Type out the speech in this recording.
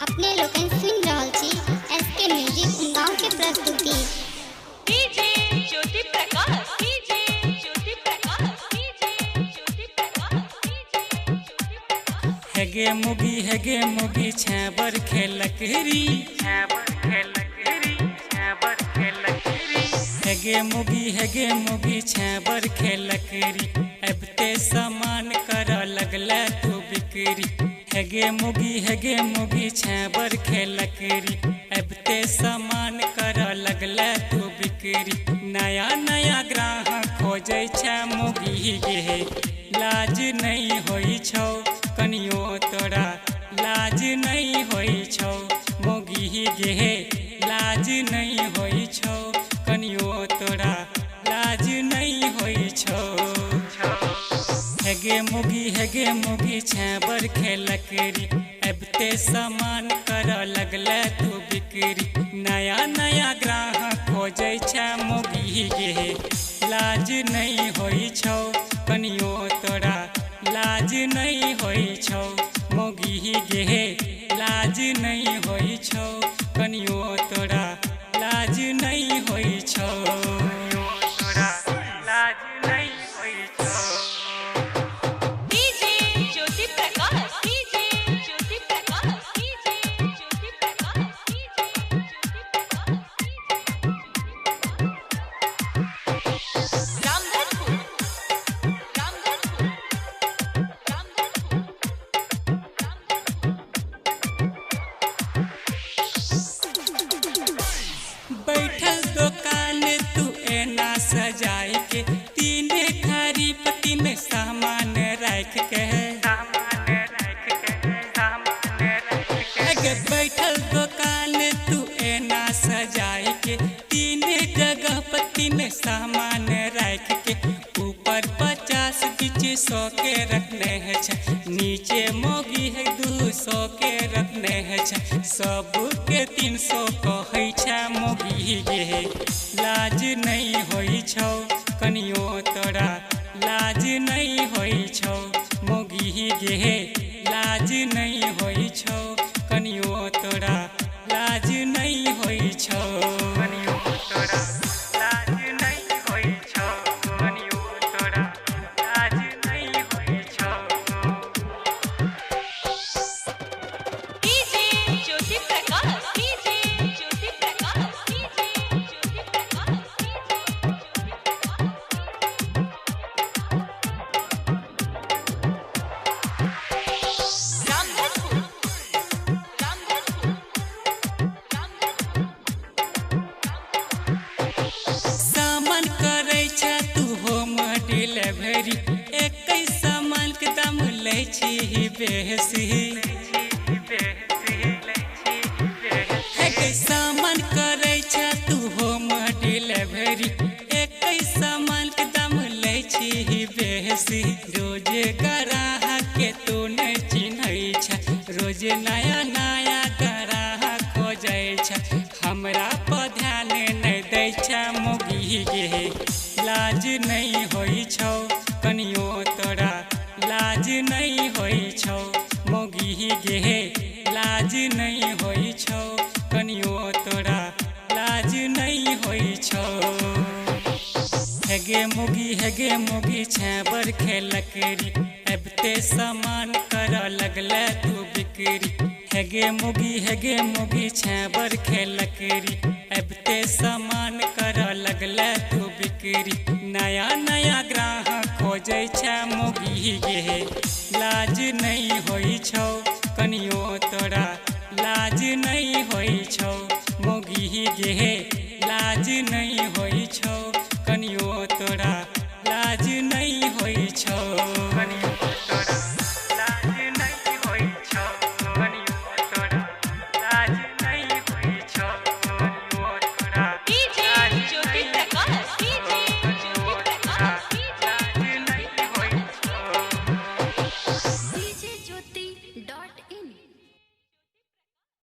अपने लोकन सुन रहल छी एसके म्यूजिक गांव के प्रस्तुति। DJ Jyoti Prakash, DJ Jyoti Prakash, DJ Jyoti Prakash, DJ Jyoti Prakash. हेगे मुगी छेबर खेलकरी, छेबर खेलकरी, छेबर खेलकरी। हेगे मुगी छेबर खेलकरी, अब ते सामान कर लगला तू बिक्री। हेगे मुगी छेबर खेलकरी, अब ते सामान कर लगला तू बिक्री। नया नया ग्राहक खोजे छे मुगी गे, लाज नहीं होई छौ कनियो तोरा, लाज नहीं होई छौ मोगी गे, लाज नहीं होई छौ कनियो तोरा, लाज नहीं होई छौ। हेगे मुगी छेबर खेलकरी, अब ते सामान कर लगला तू बिक्री। नया नया ग्राहक खोजे छे मोगी गे, लाज नहीं होई छौ कनियो तोरा, लाज नहीं होई छौ मोगी गे, लाज नहीं होई छौ कनियो तोरा, लाज नहीं होई छौ तोरा, लाज नहीं होई छौ। DJ Jyoti Prakash, DJ Jyoti Prakash, DJ Jyoti Prakash, DJ Jyoti Prakash. Ramdhanpur, Ramdhanpur, Ramdhanpur, बैठल दुकान तू एना सजाई के, तीने खरीफ तीन सामान रख के, अगे बैठल दुकान तू एना सजाई के, तीने जगह पर तीन सामान रख के। ऊपर 50 बीच 100 के रखने है छे, नीचे मोगी है 200 के रखने है छे, सब के 300 कहै छे मोगी गे, लाज नहीं होई छौ कनियो तोरा, लाज नहीं होई छौ मोगी गे, लाज नहीं होई छौ कनियो तोरा, लाज नहीं होई छौ कनियो तोरा, लाज नहीं होई छौ कनियो तोरा, लाज नहीं होई छौ। DJ Jyoti Prakash, DJ Jyoti Prakash, DJ Jyoti Prakash, DJ Jyoti Prakash. Ramdhanpur, Ramdhanpur, Ramdhanpur, सामान करे छे तू होम डिलीवरी, एक सामान के दाम लै छी बेसी। एक सामान करे छे तू होम डिलीवरी, एक सामान के दाम लै छी बेसी। रोज ग्राहक के तू नहीं चिन्है छे, रोज नया नया ग्राहक खोजे छे, हमरा पर ध्यान नहीं दै छे मोगी गे, लाज नहीं होई छौ कनियो तोरा, लाज नहीं होई छौ मोगी गे, लाज नहीं होई छौ कनियो तोरा, लाज नहीं होई छौ। हेगे मुगी छेबर खेलकरी, अब ते सामान कर लगला तू बिक्री। हेगे मुगी छेबर खेलकरी, अब ते सामान कर लगला तू बिक्री। नया नया ग्राहक खोजे छे मोगी गे, लाज नहीं होई छौ कनियो तोरा, लाज नहीं होई छौ मोगी गे, लाज नहीं होई छौ कनियो तोरा, लाज नहीं होई छौ।